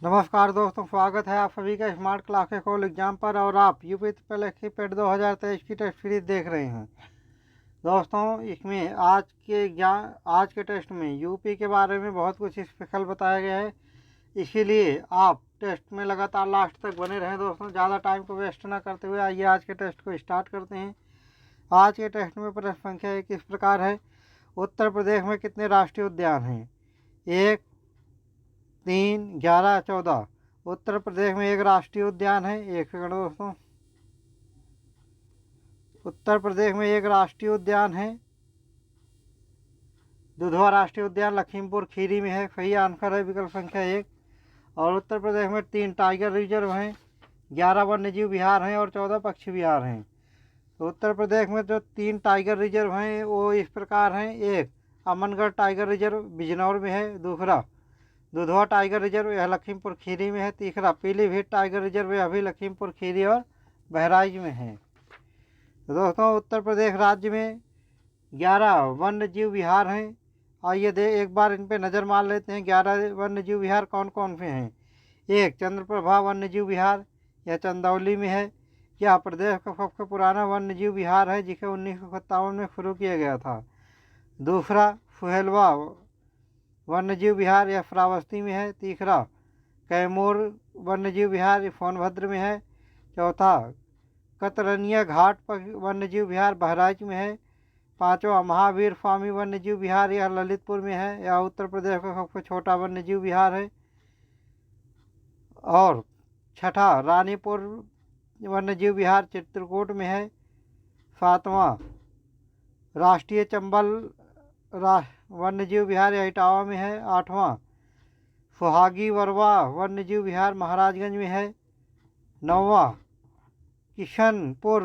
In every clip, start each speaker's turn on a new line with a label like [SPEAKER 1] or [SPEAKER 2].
[SPEAKER 1] नमस्कार दोस्तों, स्वागत है आप सभी का स्मार्ट क्लास के कॉल एग्जाम पर। और आप यूपी ट्रिपल पेड 2023 की टेस्ट सीरीज देख रहे हैं। दोस्तों, इसमें आज के टेस्ट में यूपी के बारे में बहुत कुछ स्पेशल बताया गया है, इसीलिए आप टेस्ट में लगातार लास्ट तक बने रहें। दोस्तों, ज़्यादा टाइम को वेस्ट ना करते हुए आइए आज के टेस्ट को स्टार्ट करते हैं। आज के टेस्ट में प्रश्न संख्या एक इस प्रकार है: उत्तर प्रदेश में कितने राष्ट्रीय उद्यान हैं? 1, 3, 11, 14। उत्तर प्रदेश में एक राष्ट्रीय उद्यान है। एक सेकंड दोस्तों, उत्तर प्रदेश में एक राष्ट्रीय उद्यान है। दुधवा राष्ट्रीय उद्यान लखीमपुर खीरी में है। सही आंसर है विकल्प संख्या 1। और उत्तर प्रदेश में 3 टाइगर रिजर्व हैं, 11 वन्यजीव विहार हैं और 14 पक्षी विहार हैं। तो उत्तर प्रदेश में जो 3 टाइगर रिजर्व हैं वो इस प्रकार हैं: एक, अमनगढ़ टाइगर रिजर्व बिजनौर में है। दूसरा, दुधवा टाइगर रिजर्व यह लखीमपुर खीरी में है। तीसरा, पीलीभीत टाइगर रिजर्व यह भी लखीमपुर खीरी और बहराइच में है। तो दोस्तों, उत्तर प्रदेश राज्य में 11 वन्य जीव विहार हैं। आइए एक बार इन पे नज़र मार लेते हैं। 11 वन्य जीव विहार कौन कौन से हैं? 1, चंद्रप्रभा वन्य जीव विहार, यह चंदौली में है। यह प्रदेश का सबसे पुराना वन्य जीव विहार है, जिसे 1957 में शुरू किया गया था। दूसरा, सुहेलवा वन्यजीव विहार, यह श्रावस्ती में है। तीसरा, कैमूर वन्यजीव विहार, ये सोनभद्र में है। चौथा, कतरनिया घाट वन्यजीव विहार बहराइच में है। पांचवा, महावीर स्वामी वन्यजीव विहार, यह ललितपुर में है। यह उत्तर प्रदेश का सबसे छोटा वन्यजीव विहार है। और छठा, रानीपुर वन्यजीव विहार चित्रकूट में है। सातवां, राष्ट्रीय चंबल वन्यजीव विहार यह इटावा में है। आठवां, सुहागी वरवा वन्यजीव विहार महाराजगंज में है। नौवां, किशनपुर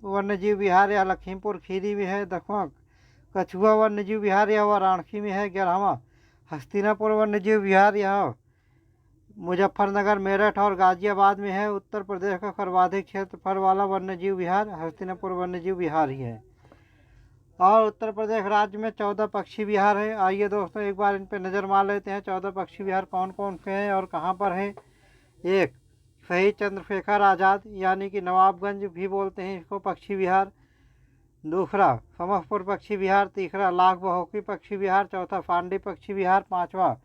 [SPEAKER 1] वन्यजीव विहार यह लखीमपुर खीरी में है। 10वां, कछुआ वन्यजीव विहार यह वाराणसी में है। 11वां, हस्तिनापुर वन्यजीव विहार यह मुजफ्फरनगर, मेरठ और गाजियाबाद में है। उत्तर प्रदेश का सर्वाधिक क्षेत्रफल वाला वन्यजीव विहार हस्तिनापुर वन्यजीव विहार ही है। और उत्तर प्रदेश राज्य में 14 पक्षी विहार हैं। आइए दोस्तों, एक बार इन पर नज़र मार लेते हैं। 14 पक्षी विहार कौन कौन से हैं और कहाँ पर हैं? 1, शहीद चंद्रशेखर आज़ाद यानी कि नवाबगंज भी बोलते हैं इसको, पक्षी विहार। दूसरा, समसपुर पक्षी विहार। तीसरा, लाख बहोकी पक्षी विहार। चौथा, फांडी पक्षी विहार। पाँचवा,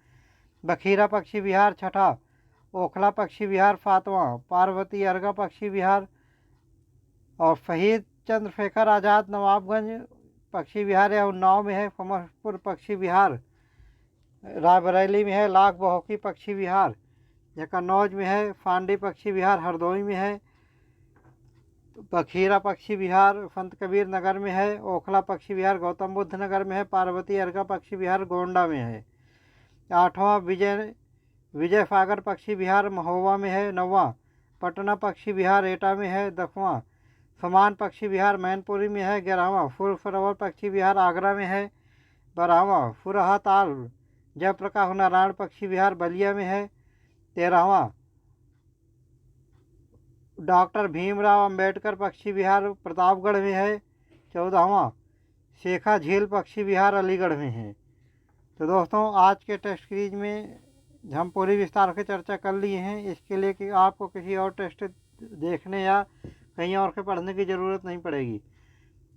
[SPEAKER 1] बखीरा पक्षी विहार। छठा, ओखला पक्षी विहार। सातवां, पार्वती अर्गा पक्षी विहार। और शहीद चंद्रशेखर आज़ाद नवाबगंज पक्षी विहार यह उन्नाव में है। समसपुर पक्षी विहार रायबरेली में है। लाख बहोकी पक्षी विहार यह कन्नौज में है। फांडी पक्षी विहार हरदोई में है। बखीरा पक्षी विहार संत कबीर नगर में है। ओखला पक्षी विहार गौतम बुद्ध नगर में है। पार्वती अर्का पक्षी विहार गोंडा में है। 8वां, विजय सागर पक्षी विहार महोबा में है। 9वां, पटना पक्षी विहार एटा में है। 10वां, समान पक्षी विहार मैनपुरी में है। 11वां, फुल सरोवर पक्षी विहार आगरा में है। 12वां, फुरहा ताल जयप्रकाश नारायण पक्षी विहार बलिया में है। 13वां, डॉक्टर भीमराव अंबेडकर पक्षी विहार प्रतापगढ़ में है। 14वां, शेखा झील पक्षी विहार अलीगढ़ में है। तो दोस्तों, आज के टेस्ट सीरीज में हम पूरी विस्तार से चर्चा कर लिए हैं। इसके लिए कि आपको किसी और टेस्ट देखने या कहीं और से पढ़ने की ज़रूरत नहीं पड़ेगी।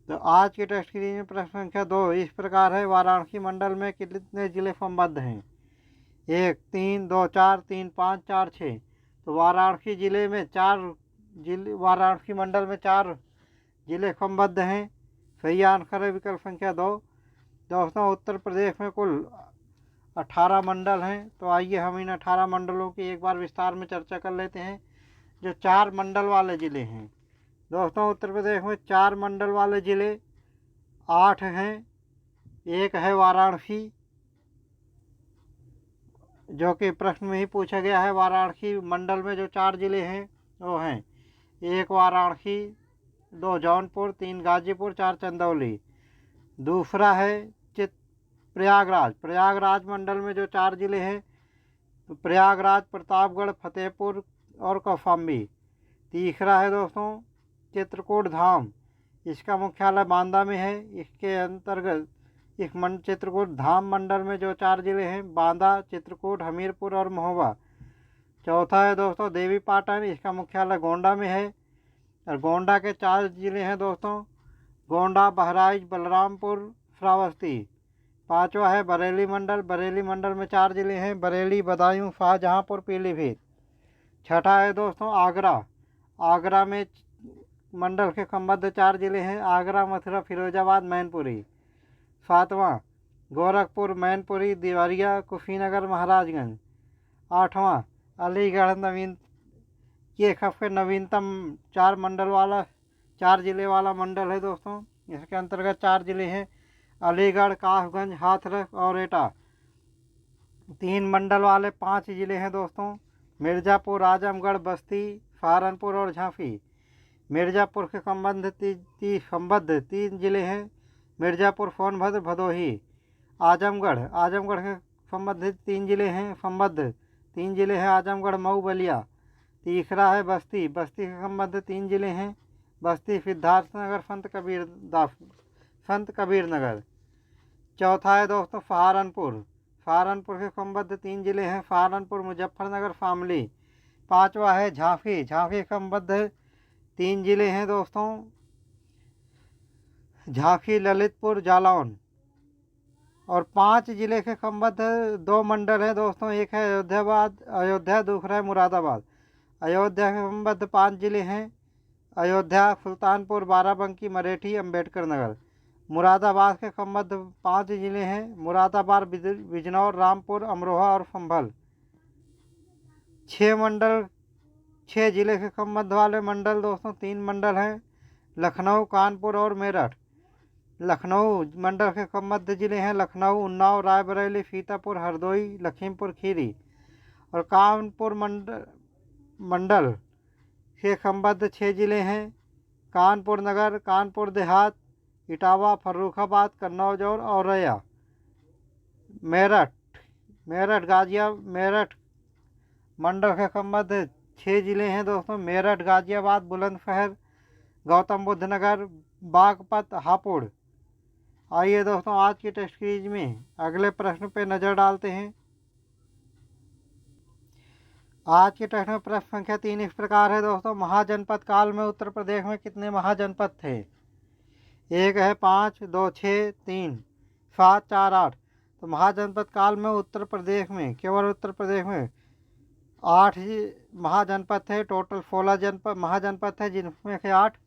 [SPEAKER 1] तो आज के टेस्ट सीरीज में प्रश्न संख्या 2 इस प्रकार है: वाराणसी मंडल में कितने जिले संबद्ध हैं? 1, 3, 2, 4, 3, 5, 4, 6। तो वाराणसी जिले में वाराणसी मंडल में 4 जिले संबद्ध हैं। सही आंसर है विकल्प संख्या 2। दोस्तों, उत्तर प्रदेश में कुल 18 मंडल हैं। तो आइए हम इन 18 मंडलों की एक बार विस्तार में चर्चा कर लेते हैं। जो 4 मंडल वाले ज़िले हैं दोस्तों, उत्तर प्रदेश में 4 मंडल वाले ज़िले 8 हैं। एक है वाराणसी, जो कि प्रश्न में ही पूछा गया है। वाराणसी मंडल में जो 4 ज़िले हैं वो हैं: 1 वाराणसी, 2 जौनपुर, 3 गाजीपुर, 4 चंदौली। दूसरा है प्रयागराज मंडल में जो 4 ज़िले हैं तो प्रयागराज, प्रतापगढ़, फतेहपुर और कौशाम्बी। तीसरा है दोस्तों चित्रकूट धाम, इसका मुख्यालय बांदा में है। इसके अंतर्गत इस चित्रकूट धाम मंडल में जो 4 जिले हैं: बांदा, चित्रकूट, हमीरपुर और महोबा। चौथा है दोस्तों देवी पाटन, इसका मुख्यालय गोंडा में है। और गोंडा के 4 जिले हैं दोस्तों, गोंडा, बहराइच, बलरामपुर, श्रावस्ती। पांचवा है बरेली मंडल, बरेली मंडल में 4 जिले हैं, बरेली, बदायूं, शाहजहांपुर, पीलीभीत। छठा है दोस्तों आगरा, आगरा में मंडल के संबद्ध 4 जिले हैं, आगरा, मथुरा, फिरोजाबाद, मैनपुरी। सातवां गोरखपुर, मैनपुरी, देवरिया, कुशीनगर, महाराजगंज। आठवां अलीगढ़, नवीन, ये सबसे नवीनतम 4 मंडल वाला 4 जिले वाला मंडल है दोस्तों। इसके अंतर्गत 4 जिले हैं, अलीगढ़, कासगंज, हाथरस और एटा। 3 मंडल वाले 5 जिले हैं दोस्तों, मिर्ज़ापुर, आजमगढ़, बस्ती, सहारनपुर और झांसी। मिर्ज़ापुर के संबद्ध 3 जिले हैं, मिर्ज़ापुर, सोनभद्र, भदोही। आजमगढ़, आजमगढ़ के संबंधित 3 जिले हैं, संबद्ध 3 जिले हैं, आजमगढ़, मऊ, बलिया। तीसरा है बस्ती, बस्ती के संबंध 3 जिले हैं, बस्ती, सिद्धार्थनगर, संत कबीर नगर। चौथा है दोस्तों सहारनपुर, सहारनपुर के संबद्ध 3 जिले हैं, सहारनपुर, मुजफ्फरनगर, शामली। पांचवा है झांसी, झांसी के संबद्ध 3 जिले हैं दोस्तों, झांसी, ललितपुर, जालौन। और 5 जिले के संबद्ध 2 मंडल हैं दोस्तों, एक है अयोध्या, दूसरा है मुरादाबाद। अयोध्या के संबद्ध 5 जिले हैं, अयोध्या, सुल्तानपुर, बाराबंकी, मरेठी, अम्बेडकर नगर। मुरादाबाद के संबद्ध 5 जिले हैं, मुरादाबाद, बिजनौर, रामपुर, अमरोहा और संभल। 6 जिले के संबद्ध वाले मंडल दोस्तों 3 मंडल हैं, लखनऊ, कानपुर और मेरठ। लखनऊ मंडल के संबद्ध जिले हैं, लखनऊ, उन्नाव, रायबरेली, सीतापुर, हरदोई, लखीमपुर खीरी। और कानपुर मंडल के संबद्ध 6 जिले हैं, कानपुर नगर, कानपुर देहात, इटावा, फर्रुखाबाद, कन्नौज और औरैया। मेरठ मंडल के संबद्ध 6 जिले हैं दोस्तों, मेरठ, गाजियाबाद, बुलंदशहर, गौतम बुद्ध नगर, बागपत, हापुड़। आइए दोस्तों आज की टेस्ट सीरीज में अगले प्रश्न पे नज़र डालते हैं। आज के टेस्ट में प्रश्न संख्या 3 इस प्रकार है दोस्तों, महाजनपद काल में उत्तर प्रदेश में कितने महाजनपद थे? एक है 5, 2, 6, 3, 7, 4, 8। तो महाजनपद काल में उत्तर प्रदेश में, केवल उत्तर प्रदेश में 8 महाजनपद थे। टोटल 16 महाजनपद थे, जिनमें से 8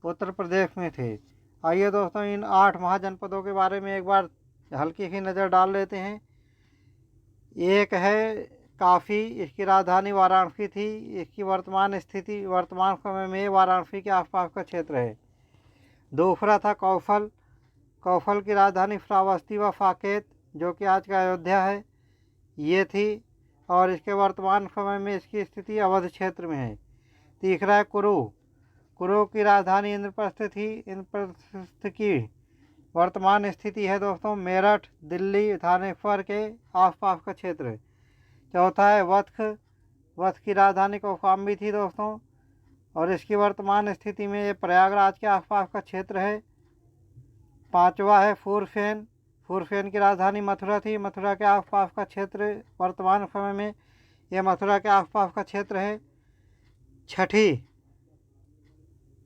[SPEAKER 1] उत्तर प्रदेश में थे। आइए दोस्तों इन 8 महाजनपदों के बारे में एक बार हल्की सी नज़र डाल लेते हैं। एक है काफ़ी, इसकी राजधानी वाराणसी थी। इसकी वर्तमान स्थिति वर्तमान समय में वाराणसी के आसपास का क्षेत्र है। दूसरा था कौशल, कौशल की राजधानी श्रावस्ती व साकेत, जो कि आज का अयोध्या है, ये थी। और इसके वर्तमान समय में इसकी स्थिति अवध क्षेत्र में है। तीसरा है कुरु, कुरु की राजधानी इंद्रप्रस्थ थी। इंद्रप्रस्थ की वर्तमान स्थिति है दोस्तों मेरठ, दिल्ली, थानेश्वर के आसपास का क्षेत्र। चौथा है वत्स, वत्स की राजधानी कौशाम्बी थी दोस्तों, और इसकी वर्तमान स्थिति में ये प्रयागराज के आसपास का क्षेत्र है। पांचवा है फूरसेन, फूरसेन की राजधानी मथुरा थी, मथुरा के आसपास का क्षेत्र। वर्तमान समय में यह मथुरा के आसपास का क्षेत्र है। छठी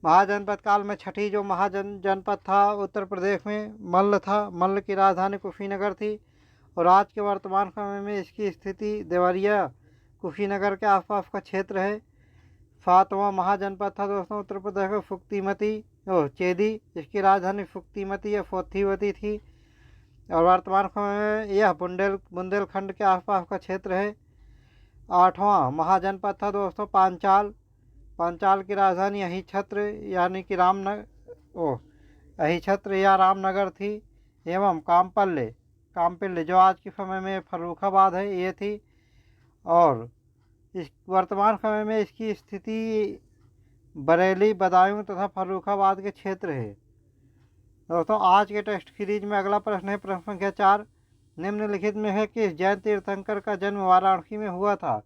[SPEAKER 1] महाजनपद काल में छठी जो महाजनपद था उत्तर प्रदेश में मल्ल था, मल्ल की राजधानी कुशीनगर थी। और आज के वर्तमान समय में इसकी स्थिति देवरिया, कुशीनगर के आसपास का क्षेत्र है। 7वां महाजनपद था दोस्तों उत्तर प्रदेश में फुक्तिमती चेदी, इसकी राजधानी फुक्तिमती या फोथीवती थी। और वर्तमान समय में यह बुंदेलखंड के आसपास का क्षेत्र है। 8वां महाजनपद था दोस्तों पांचाल, पांचाल की राजधानी अहिछत्र यानी कि अहिछत्र या रामनगर थी। एवं कामपल्ले जो आज के समय में फर्रुखाबाद है ये थी। और इस वर्तमान समय में इसकी स्थिति बरेली, बदायूं तथा फर्रुखाबाद के क्षेत्र है। दोस्तों आज के टेस्ट सीरीज में अगला प्रश्न है प्रश्न संख्या 4, निम्नलिखित में है कि जैन तीर्थंकर का जन्म वाराणसी में हुआ था?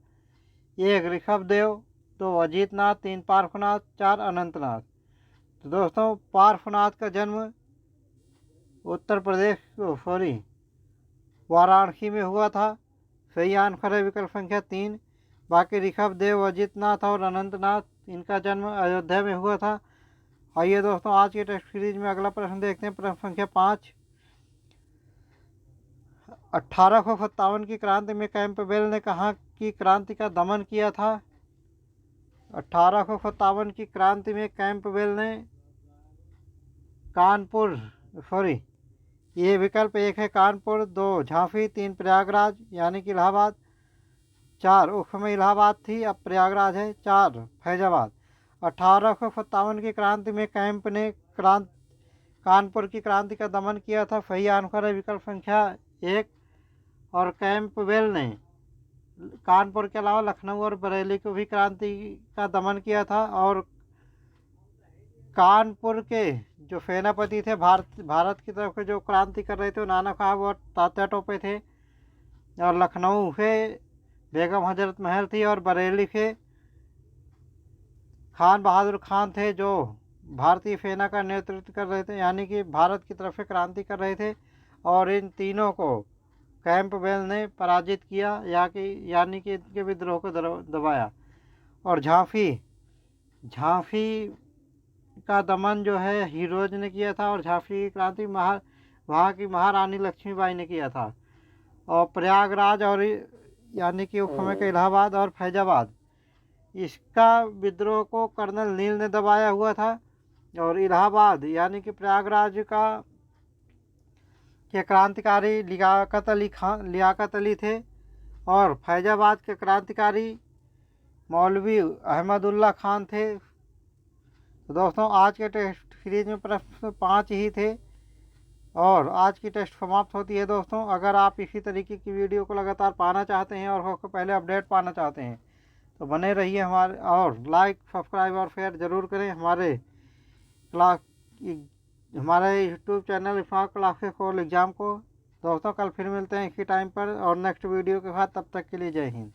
[SPEAKER 1] 1 ऋषभदेव, 2 अजीतनाथ, 3 पार्श्वनाथ, 4 अनंतनाथ। तो दोस्तों पार्श्वनाथ का जन्म वाराणसी में हुआ था। सही आंसर है विकल्प संख्या 3। बाकी ऋषभ देव, अजितनाथ और अनंतनाथ, इनका जन्म अयोध्या में हुआ था। आइए दोस्तों आज के टेस्ट सीरीज में अगला प्रश्न देखते हैं। प्रश्न संख्या 5। 1857 की क्रांति में कैंपबेल ने कहाँ की क्रांति का दमन किया था? 1857 की क्रांति में कैंपबेल ने ये विकल्प 1 है कानपुर, 2 झांसी, 3 प्रयागराज यानी कि इलाहाबाद, 4 उस समय इलाहाबाद थी अब प्रयागराज है, 4 फैजाबाद। 1857 की क्रांति में कैंप ने कानपुर की क्रांति का दमन किया था। सही आंसर है विकल्प संख्या 1। और कैंपबेल ने कानपुर के अलावा लखनऊ और बरेली को भी क्रांति का दमन किया था। और कानपुर के जो सेनापति थे भारत की तरफ से जो क्रांति कर रहे थे वो नाना साहब और तात्या टोपे थे। और लखनऊ से बेगम हजरत महल थी और बरेली से खान बहादुर खान थे जो भारतीय सेना का नेतृत्व कर रहे थे, यानी कि भारत की तरफ से क्रांति कर रहे थे। और इन तीनों को कैंपबेल ने पराजित किया यानी कि इनके विद्रोह को दबाया। और झांसी का दमन जो है हीरोज ने किया था। और झांसी की क्रांति वहाँ की महारानी लक्ष्मीबाई ने किया था। और प्रयागराज और यानी कि उस समय का इलाहाबाद और फैजाबाद, इसका विद्रोह को कर्नल नील ने दबाया हुआ था। और इलाहाबाद यानी कि प्रयागराज के क्रांतिकारी लियाकत अली थे। और फैजाबाद के क्रांतिकारी मौलवी अहमदुल्ला खान थे। तो दोस्तों आज के टेस्ट सीरीज में प्रश्न 5 ही थे और आज की टेस्ट समाप्त होती है। दोस्तों अगर आप इसी तरीके की वीडियो को लगातार पाना चाहते हैं और सबसे पहले अपडेट पाना चाहते हैं तो बने रहिए हमारे, और लाइक सब्सक्राइब और शेयर ज़रूर करें हमारे YouTube channel smart classes for exam को। दोस्तों कल फिर मिलते हैं इसी टाइम पर और नेक्स्ट वीडियो के साथ। तब तक के लिए जय हिंद।